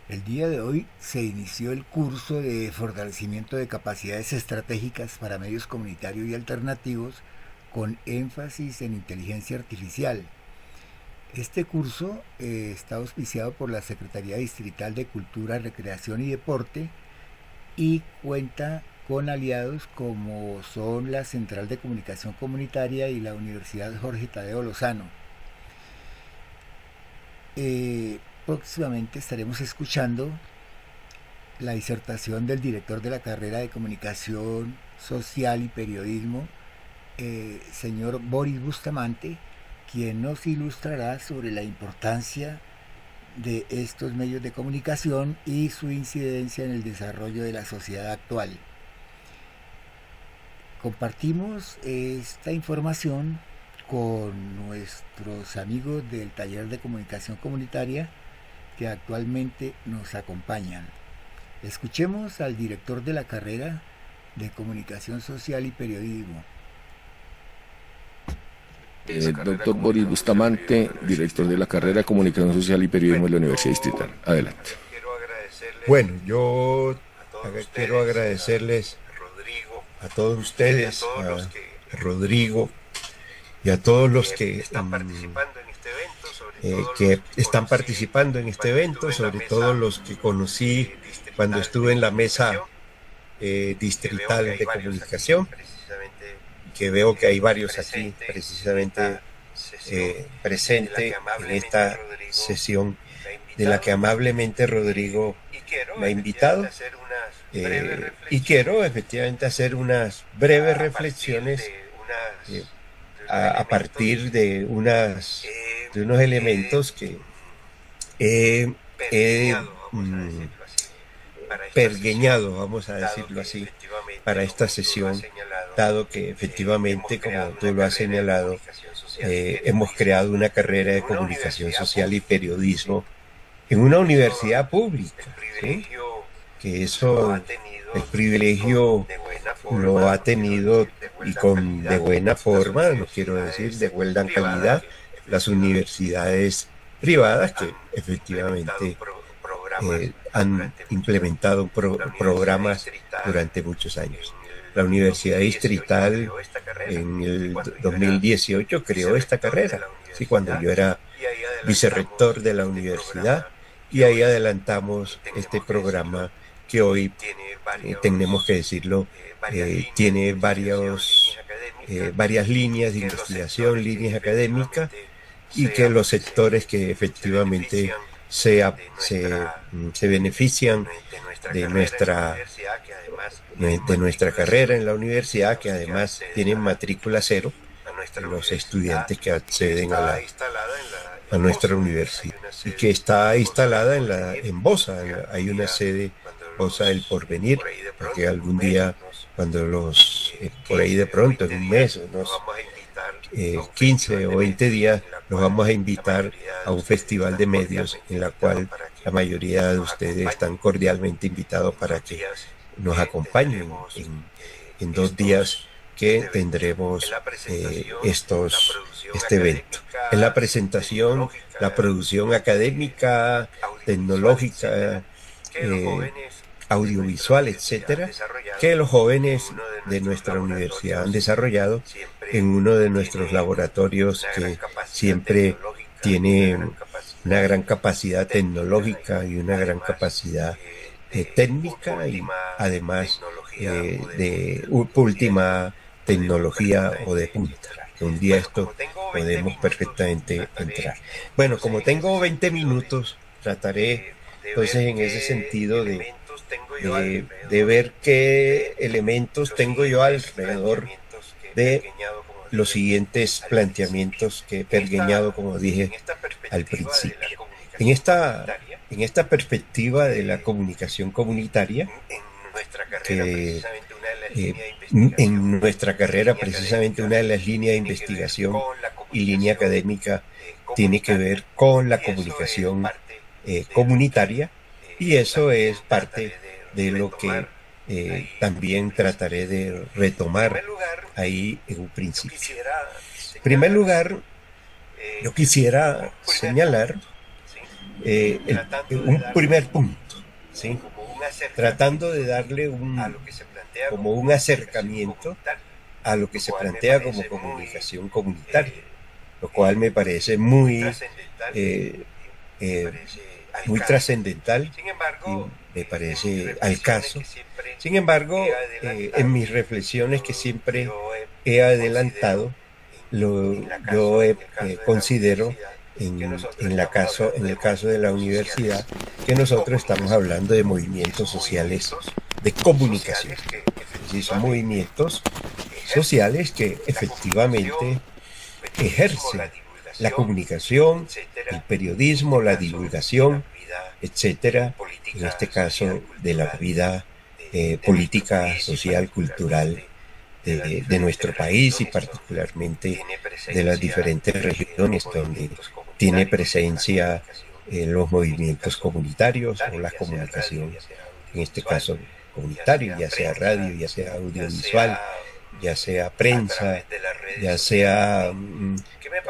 El día de hoy se inició el curso de fortalecimiento de capacidades estratégicas para medios comunitarios y alternativos con énfasis en inteligencia artificial. Este curso está auspiciado por la Secretaría Distrital de Cultura, Recreación y Deporte y cuenta con aliados como son la Central de Comunicación Comunitaria y la Universidad Jorge Tadeo Lozano. Próximamente estaremos escuchando la disertación del director de la carrera de Comunicación Social y Periodismo, señor Boris Bustamante, quien nos ilustrará sobre la importancia de estos medios de comunicación y su incidencia en el desarrollo de la sociedad actual. Compartimos esta información con nuestros amigos del taller de comunicación comunitaria que actualmente nos acompañan. Escuchemos al director de la carrera de Comunicación Social y Periodismo. Doctor Boris Bustamante, director de la carrera de Comunicación Social y Periodismo de la Universidad Distrital. Adelante. Bueno, yo quiero agradecerles a todos ustedes, a Rodrigo y a todos los que están participando en este evento, sobre todo los que conocí cuando estuve en la mesa distrital de comunicación, que veo que hay varios aquí precisamente presente en esta sesión de la que amablemente Rodrigo me ha invitado, y quiero efectivamente hacer unas breves reflexiones a partir de unos elementos que he pergeñado, vamos a decirlo así, para esta sesión, dado que efectivamente, como tú lo has señalado, hemos creado una carrera de comunicación social y periodismo en una universidad pública, ¿sí? Que eso, el privilegio lo ha tenido y de buena forma, no quiero decir de buena calidad, las universidades privadas que efectivamente han implementado programas durante muchos años. La Universidad Distrital en el 2018 creó esta carrera, ¿sí? Cuando yo era vicerrector de la universidad, y ahí adelantamos este programa que hoy, tenemos que decirlo, tiene varias líneas de investigación, líneas académicas, y que los sectores que efectivamente se benefician de nuestra carrera en la universidad, que además tienen matrícula cero, los estudiantes que acceden a nuestra universidad, y que está instalada en Bosa. Hay una sede, Bosa del Porvenir, porque algún día, cuando por ahí de pronto, en un mes, unos 15 o 20 días, los vamos a invitar a un festival de medios en la cual la mayoría de ustedes están cordialmente invitados para que nos acompañen en 2 días que tendremos este evento. Es la presentación, la producción académica, tecnológica, audiovisual, etcétera, que los jóvenes de nuestra universidad han desarrollado en uno de nuestros laboratorios, que siempre tiene una gran capacidad tecnológica y una gran capacidad técnica, y además de última tecnología o de punta. Un día esto podemos perfectamente entrar. Bueno, como tengo 20 minutos, trataré entonces en ese sentido de ver qué elementos tengo yo alrededor de los siguientes planteamientos que he pergeñado, como dije al principio. En esta perspectiva de la comunicación comunitaria, que en nuestra carrera precisamente una de las líneas de investigación y línea académica tiene que ver con la comunicación comunitaria, y eso es parte de lo que también trataré de retomar ahí en un principio. En primer lugar, yo quisiera señalar un primer punto, ¿sí? Tratando de darle como un acercamiento a lo que se plantea como comunicación comunitaria, lo cual me parece muy trascendental y me parece al caso. Sin embargo, en mis reflexiones que siempre he adelantado, yo considero en el caso de la universidad que nosotros estamos hablando de movimientos sociales de comunicación. Es decir, son movimientos sociales que efectivamente ejercen la comunicación, el periodismo, la divulgación, etcétera, en este caso de la vida política, social, cultural de nuestro país y particularmente de las diferentes regiones donde tiene presencia los movimientos comunitarios o la comunicación, en este caso comunitario, ya sea radio, ya sea audiovisual, ya sea prensa, ya sea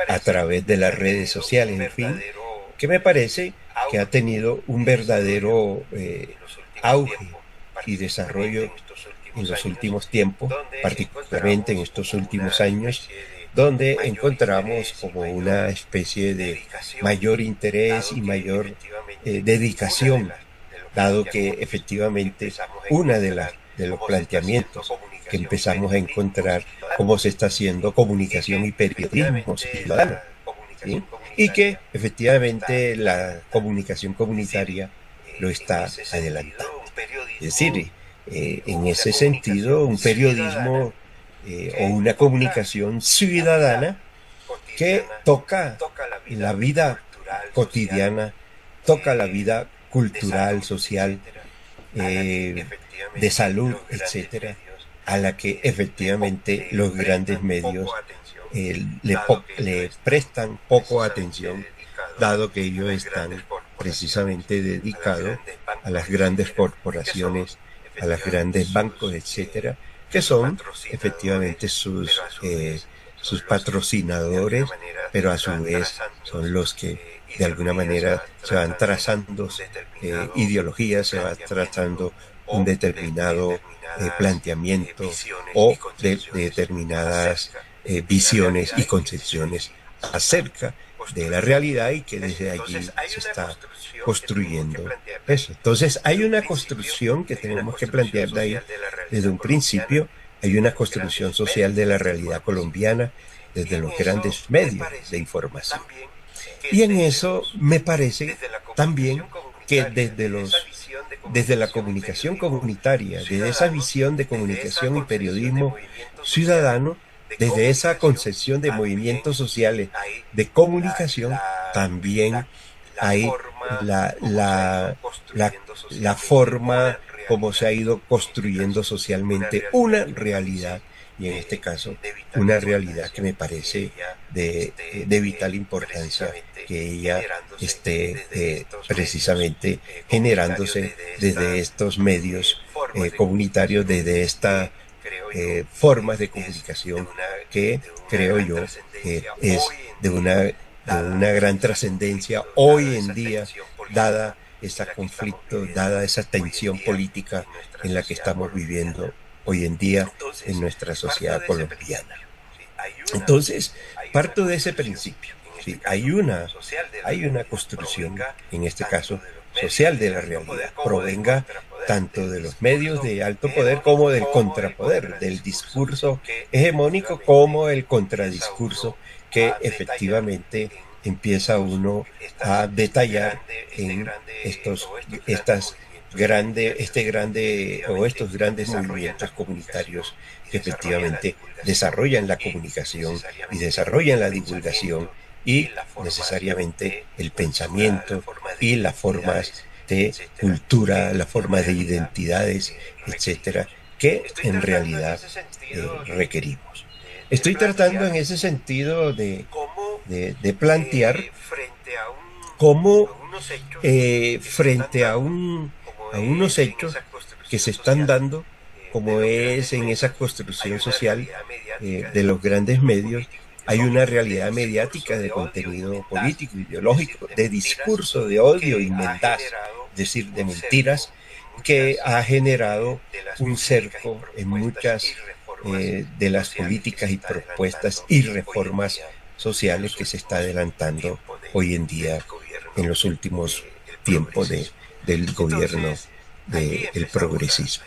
a través de las redes sociales, en fin, que me parece que ha tenido un verdadero auge y desarrollo en los últimos tiempos, particularmente en estos últimos años, donde encontramos como una especie de mayor interés y mayor dedicación, dado que efectivamente una de los planteamientos que empezamos a encontrar cómo se está haciendo comunicación y periodismo ciudadano, ¿sí? Y que efectivamente la comunicación comunitaria lo está adelantando. Es decir, en ese sentido, un periodismo o una comunicación ciudadana que toca la vida cotidiana, toca la vida cultural, social, de salud, etcétera, a la que efectivamente los grandes medios le prestan poco atención, dado que ellos están precisamente dedicados a las grandes corporaciones, a los grandes bancos, etcétera, que son efectivamente sus patrocinadores, pero a su vez son los que de alguna manera se van trazando ideologías, se va trazando un determinado planteamiento o de determinadas visiones y concepciones acerca de la realidad y que desde allí se está construyendo eso. Entonces hay una construcción que tenemos que plantear de ahí desde un principio, hay una construcción social de la realidad colombiana desde los grandes medios de información. Y en eso me parece también que desde la comunicación comunitaria, desde esa visión de comunicación y periodismo ciudadano, desde esa concepción de movimientos sociales de comunicación, también hay la forma como se ha ido construyendo socialmente una realidad, y en este caso una realidad que me parece de vital importancia que ella esté precisamente generándose desde estos medios comunitarios, desde esta formas de comunicación que creo yo es de una gran trascendencia hoy en día, dada ese conflicto, dada esa tensión política en la que estamos viviendo hoy en día en nuestra sociedad colombiana. Entonces, parto de ese principio. Sí, hay una construcción, en este caso, social de la realidad, provenga tanto de los medios de alto poder como del contrapoder, del discurso hegemónico como el contradiscurso que efectivamente empieza uno a detallar en estos grandes movimientos comunitarios que efectivamente desarrollan la comunicación y desarrollan la divulgación y necesariamente el pensamiento y las formas de cultura, las formas de identidades, etcétera, que en realidad requerimos. Estoy tratando en ese sentido de plantear cómo frente a unos hechos que se están dando, como es en esa construcción social de los grandes medios, hay una realidad mediática de contenido político, ideológico, de discurso, de odio y maldad, es decir, de mentiras, que ha generado un cerco en muchas de las políticas y propuestas y reformas sociales que se está adelantando hoy en día en los últimos tiempos del gobierno del progresismo.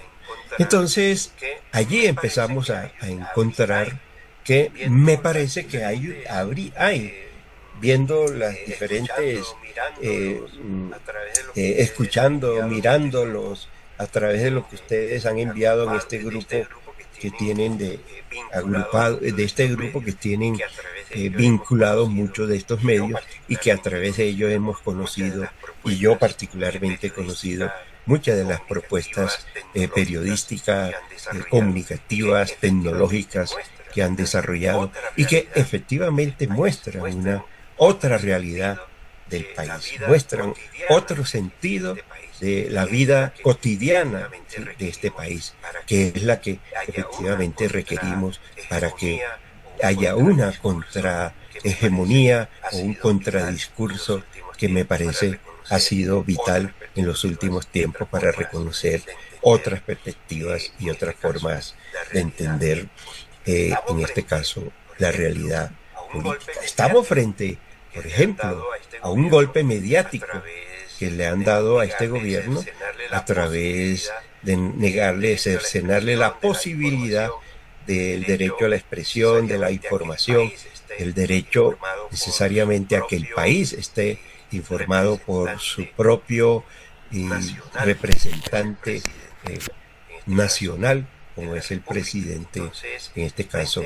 Entonces, allí empezamos a encontrar que me parece que hay viendo las diferentes, escuchando, mirándolos a través de lo que ustedes han enviado en este grupo que tienen de este grupo que tienen vinculados muchos de estos medios y que a través de ellos hemos conocido, y yo particularmente he conocido, muchas de las propuestas periodísticas, comunicativas, tecnológicas que han desarrollado y que efectivamente muestran una otra realidad del país, muestran otro sentido de la vida cotidiana de este país, que es la que efectivamente requerimos para que haya una contrahegemonía o un contradiscurso que me parece ha sido vital en los últimos tiempos para reconocer otras perspectivas y otras formas de entender, en este caso, la realidad política. Estamos frente, por ejemplo, a un golpe mediático que le han dado a este gobierno a través de negarle, cercenarle la posibilidad del derecho a la expresión, de la información, el derecho necesariamente a que el país esté informado por su propio representante nacional, como es el presidente, en este caso,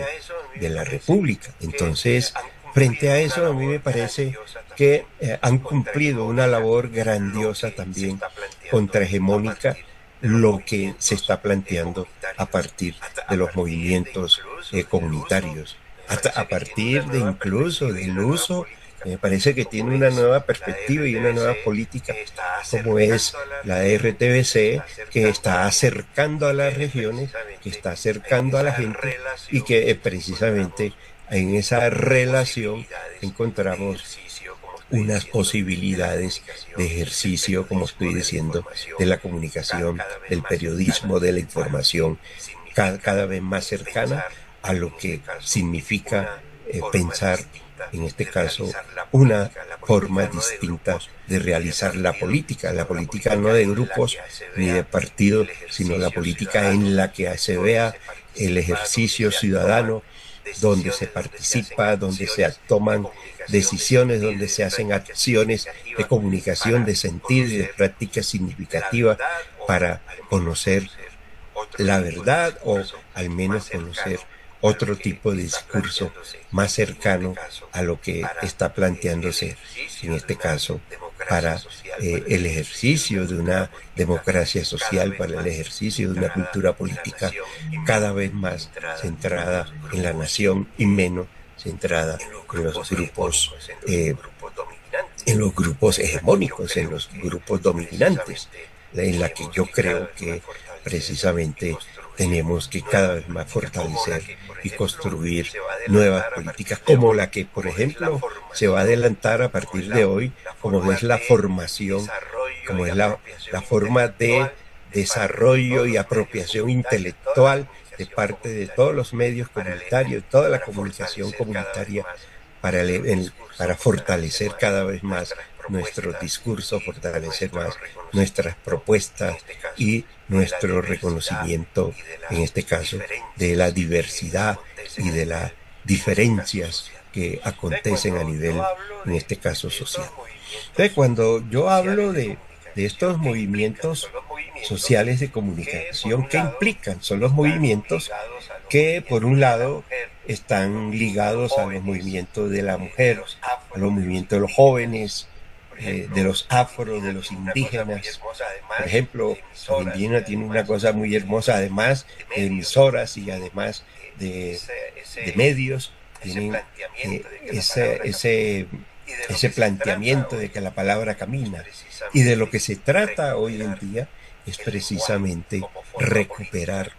de la República. Entonces, frente a eso, a mí me parece que han cumplido una labor grandiosa también contrahegemónica, lo que se está planteando a partir de los movimientos comunitarios, hasta a partir de incluso del uso. Me parece que tiene una nueva perspectiva y una nueva política, como es la RTBC, que está acercando a las regiones, que está acercando a la gente y que precisamente en esa relación encontramos unas posibilidades de ejercicio, como estoy diciendo, de la comunicación, del periodismo, de la información, cada vez más cercana a lo que significa pensar, en este caso, una forma distinta de realizar la política no de grupos ni de partidos, sino la política en la que se vea el ejercicio ciudadano, donde se participa, donde se toman decisiones, donde se hacen acciones de comunicación, de sentir y de práctica significativa para conocer la verdad o al menos conocer otro tipo de discurso más cercano a lo que está planteándose, en este caso, para el ejercicio de una democracia social, para el ejercicio de una cultura política cada vez más centrada en la nación y menos centrada en los grupos hegemónicos, en los grupos dominantes, en la que yo creo que precisamente tenemos que cada vez más fortalecer y construir nuevas políticas, como la que, por ejemplo, se va a adelantar a partir de hoy, como es la formación, como es la forma de desarrollo y apropiación intelectual de parte de todos los medios comunitarios, toda la comunicación comunitaria, para fortalecer cada vez más nuestro discurso, fortalecer más nuestras propuestas y nuestro reconocimiento, en este caso, de la diversidad y de las diferencias que acontecen a nivel, en este caso, social. Entonces, cuando yo hablo de estos movimientos sociales de comunicación, ¿qué implican? Son los movimientos que, por un lado, están ligados a los movimientos de la mujer, a los movimientos de los jóvenes, de los afro, de los indígenas. Por ejemplo, los indígenas tienen una cosa muy hermosa, además de emisoras y además de medios, tienen ese planteamiento de que la palabra camina. Y de lo que se trata hoy en día es precisamente recuperar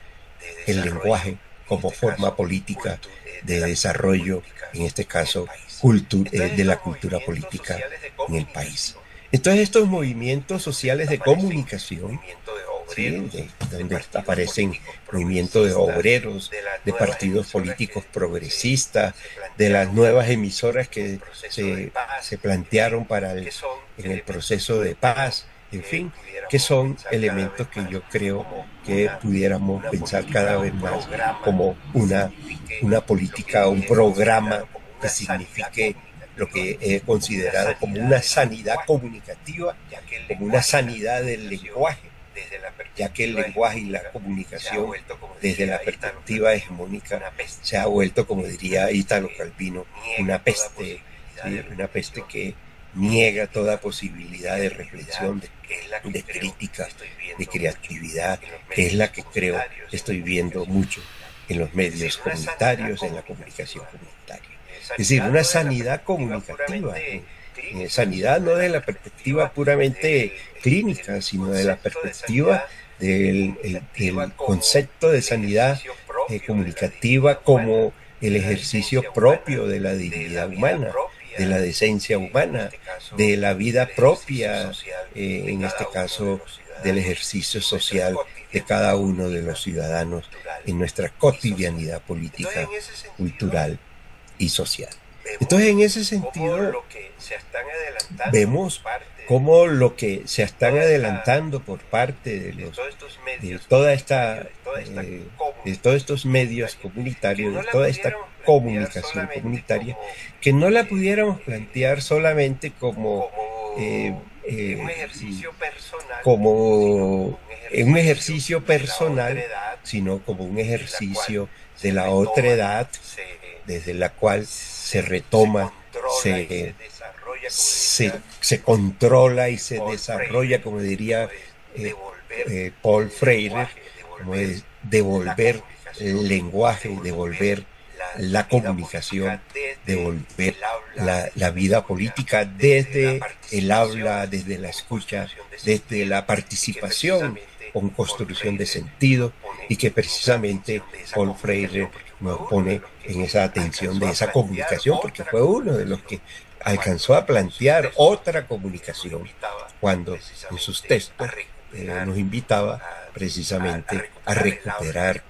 el lenguaje como forma política de desarrollo, en este caso de la cultura política en el país. Entonces estos movimientos sociales de comunicación, ¿sí?, donde aparecen movimientos de obreros, de partidos políticos progresistas, de las nuevas emisoras que se plantearon en el proceso de paz, en fin, que son elementos que yo creo que pudiéramos pensar cada vez más como una política, un programa que signifique lo que he considerado como una sanidad comunicativa, como una sanidad del lenguaje, ya que el lenguaje y la comunicación desde la perspectiva hegemónica se ha vuelto, como diría Ítalo Calvino, una peste, ¿sí?, una peste que niega toda posibilidad de reflexión, de crítica, de creatividad, que es la que creo estoy viendo mucho en los medios comunitarios, en la comunicación comunitaria. Es decir, una sanidad comunicativa, sanidad no de la perspectiva puramente clínica, sino de la perspectiva del concepto de sanidad comunicativa como el ejercicio propio de la dignidad humana, de la decencia humana, de la vida propia, en este caso del ejercicio social de cada uno de los ciudadanos en nuestra cotidianidad política, cultural y social. Entonces, en ese sentido, vemos cómo lo que se están adelantando por parte de todos estos medios comunitarios, de toda esta comunicación comunitaria, que no la pudiéramos plantear solamente como un ejercicio personal, sino como un ejercicio de la otra edad, desde la cual se retoma, se controla y se desarrolla, como diría Paul Freire, como es devolver el lenguaje, devolver la comunicación, devolver la vida política desde el habla, desde la escucha, desde la participación con construcción de sentido, y que precisamente Paul Freire nos pone en esa atención de esa comunicación, porque fue uno de los que alcanzó a plantear otra comunicación cuando en sus textos nos invitaba precisamente a recuperar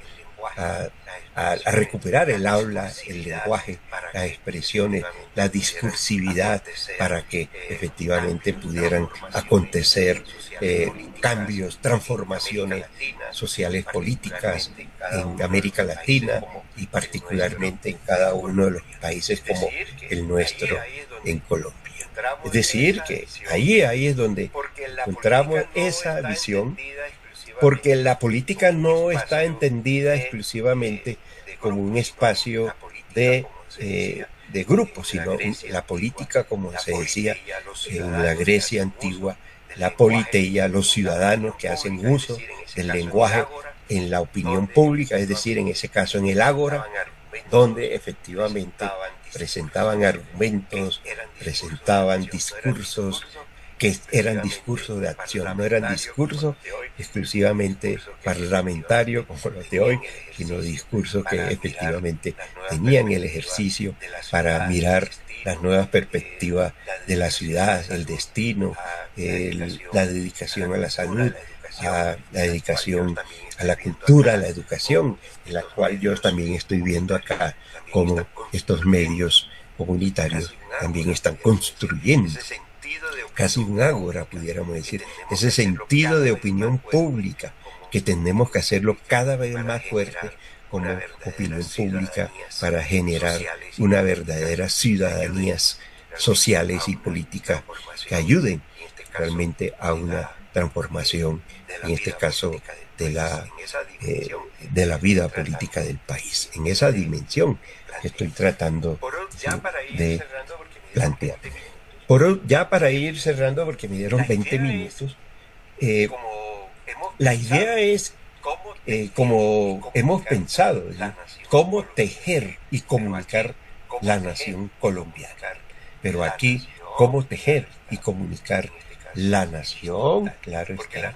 el habla, el lenguaje, las expresiones, la discursividad, para que efectivamente pudieran acontecer cambios, transformaciones sociales, políticas en América Latina y particularmente en cada uno de los países como el nuestro en Colombia. Es decir, que ahí es donde encontramos esa visión, porque la política no está entendida exclusivamente como un espacio de grupos, sino la política, como se decía en la Grecia antigua, la politeia, los ciudadanos que hacen uso del lenguaje en la opinión pública, es decir, en ese caso en el ágora, donde efectivamente presentaban argumentos, presentaban discursos que eran discursos de acción, no eran discursos exclusivamente parlamentarios como los de hoy, sino discursos que efectivamente tenían el ejercicio para mirar las nuevas perspectivas de la ciudad, el destino, la dedicación a la salud, a la dedicación a la cultura, a la educación, en la cual yo también estoy viendo acá cómo estos medios comunitarios también están construyendo casi un ágora, pudiéramos decir, ese sentido de opinión pública que tenemos que hacerlo cada vez más fuerte como opinión pública para generar una verdadera ciudadanías sociales y políticas que ayuden realmente a una transformación, en este caso de la vida política del país. En esa dimensión que estoy tratando de plantear. Ya para ir cerrando, porque me dieron 20 minutos, la idea es, como hemos pensado, cómo tejer y comunicar la nación colombiana. Pero aquí, cómo tejer y comunicar la nación, claro está,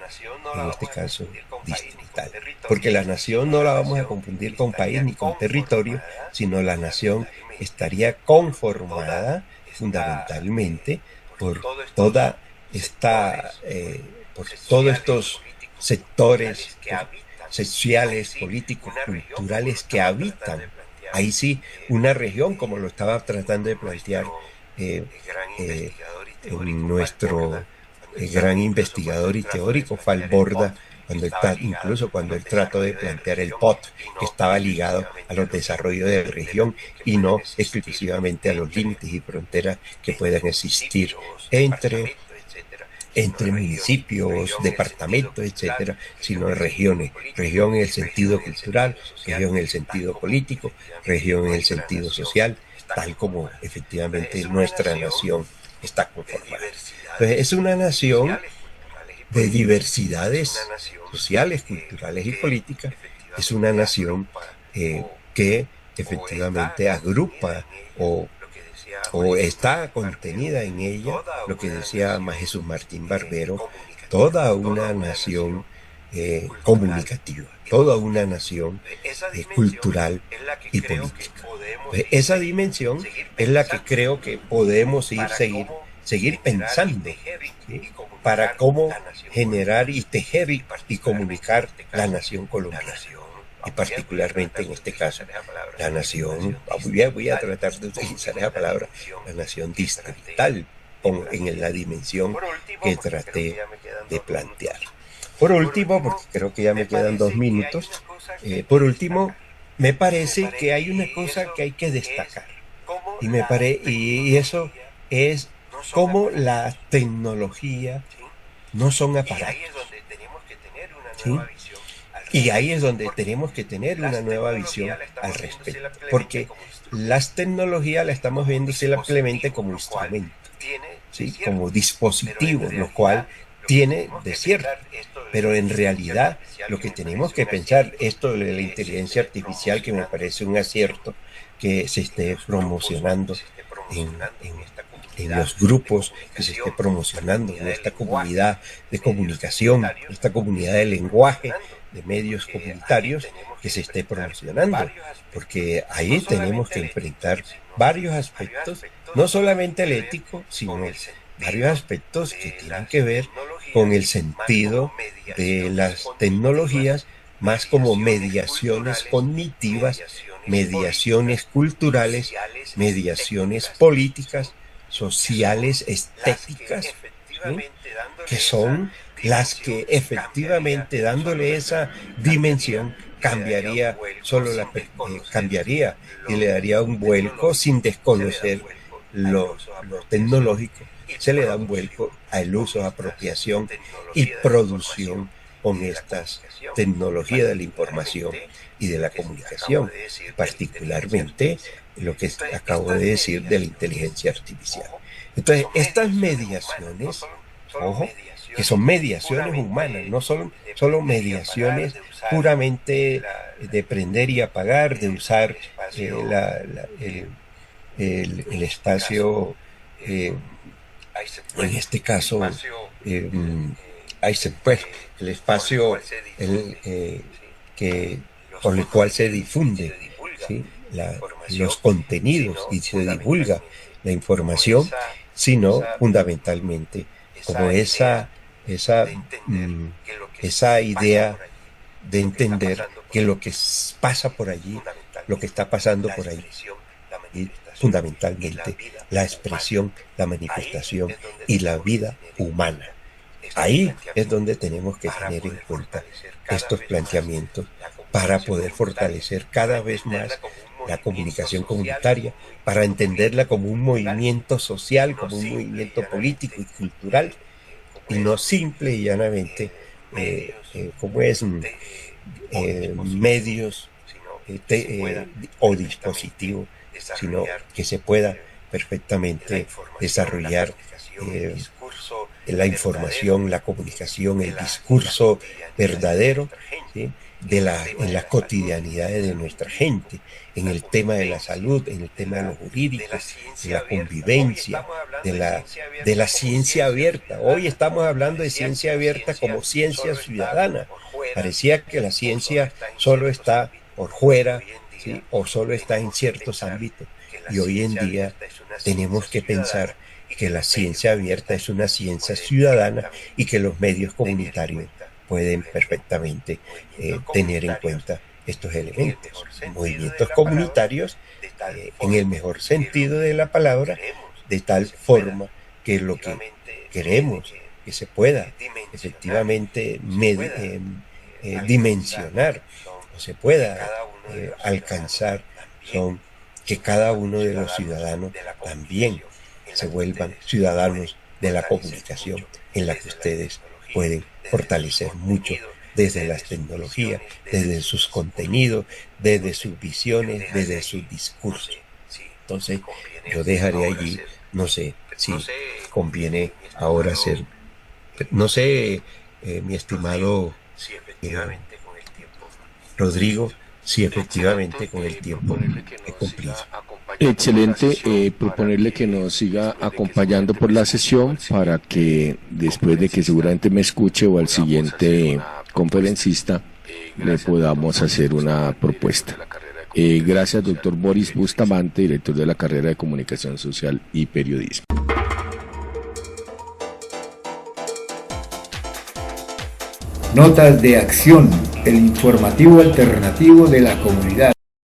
en este caso distrital. Porque la nación no la vamos a confundir con país ni con territorio, sino la nación estaría conformada fundamentalmente por toda esta, por todos estos sectores sociales, políticos, culturales que habitan. Ahí sí, una región, como lo estaba tratando de plantear nuestro gran investigador y teórico Falborda, incluso cuando él trató de plantear el POT, que estaba ligado a los desarrollos de región y no exclusivamente a los límites y fronteras que puedan existir entre municipios, departamentos, etcétera, sino regiones. Región en el sentido cultural, región en el sentido político, región en el sentido social, tal como efectivamente nuestra nación está conformada. Entonces, es una nación de diversidades sociales, culturales y políticas. Es una nación que efectivamente agrupa o está contenida en ella, lo que decía Jesús Martín Barbero, toda una nación comunicativa, toda una nación cultural y política. Esa dimensión es la que creo que podemos seguir pensando, ¿sí?, para cómo generar y tejer y comunicar la nación colombiana. Y particularmente en este caso, la nación, voy a tratar de utilizar esa palabra, la nación distrital, en la dimensión que traté de plantear. Por último, porque creo que ya me quedan 2 minutos, me parece que hay una cosa que hay que destacar, y eso es cómo la tecnología no son aparatos, ¿sí? Y ahí es donde tenemos que tener una nueva visión al respecto, porque las tecnologías las estamos viendo simplemente como instrumento, ¿sí?, como dispositivo, lo cual tiene de cierto, pero en realidad lo que tenemos que pensar, esto de la inteligencia artificial, que me parece un acierto que se esté promocionando en los grupos, que se esté promocionando en esta comunidad de comunicación, esta comunidad de lenguaje, de medios comunitarios, que se esté promocionando, porque ahí tenemos que enfrentar varios aspectos, no solamente el ético, sino varios aspectos que tienen que ver con el sentido de las tecnologías, más como mediaciones cognitivas, mediaciones culturales, mediaciones políticas, sociales, estéticas, ¿sí?, que son las que efectivamente, dándole esa dimensión, cambiaría y le daría un vuelco sin desconocer lo tecnológico. Se le da un vuelco al uso, apropiación y producción con estas tecnologías de la información y de la comunicación, particularmente lo que acabo de decir de la inteligencia artificial. Entonces, estas mediaciones, ojo, que son mediaciones humanas, no son solo mediaciones puramente de prender y apagar, de usar el espacio, en este caso, el espacio con el cual se difunde, ¿sí?, los contenidos y se divulga la información, sino fundamentalmente como esa idea de entender que lo que pasa por allí, lo que está pasando por allí, y fundamentalmente la expresión, la manifestación y la vida humana. Ahí es donde tenemos que tener en cuenta estos planteamientos para poder fortalecer cada vez más la comunicación comunitaria, para entenderla como un movimiento social, como un movimiento político y cultural, y no simple y llanamente medios o dispositivos, sino que se pueda perfectamente desarrollar la información, la comunicación, el discurso verdadero, ¿sí?, en la cotidianidad de nuestra gente, en el tema de la salud, en el tema de lo jurídico, de la convivencia, de la ciencia abierta. Hoy estamos hablando de ciencia abierta como ciencia ciudadana. Parecía que la ciencia solo está por fuera, ¿sí? O solo está en ciertos ámbitos. Y hoy en día tenemos que pensar que la ciencia abierta es una ciencia ciudadana y que los medios comunitarios pueden perfectamente tener en cuenta estos elementos. Movimientos comunitarios, en el mejor sentido de la palabra, de tal forma que lo que queremos que se pueda efectivamente dimensionar o se pueda alcanzar son que cada uno de los ciudadanos también se vuelvan ciudadanos de la comunicación, en la que ustedes pueden fortalecer mucho desde las tecnologías, desde sus contenidos, desde sus visiones, desde sus discursos. Entonces, yo dejaré allí, no sé si conviene ahora hacer, no sé, mi estimado Rodrigo, si efectivamente con el tiempo he cumplido. Excelente, proponerle que nos siga acompañando por la sesión para que después de que seguramente me escuche o al siguiente conferencista le podamos hacer una propuesta. Gracias, doctor Boris Bustamante, director de la carrera de Comunicación Social y Periodismo. Notas de acción, el informativo alternativo de la comunidad.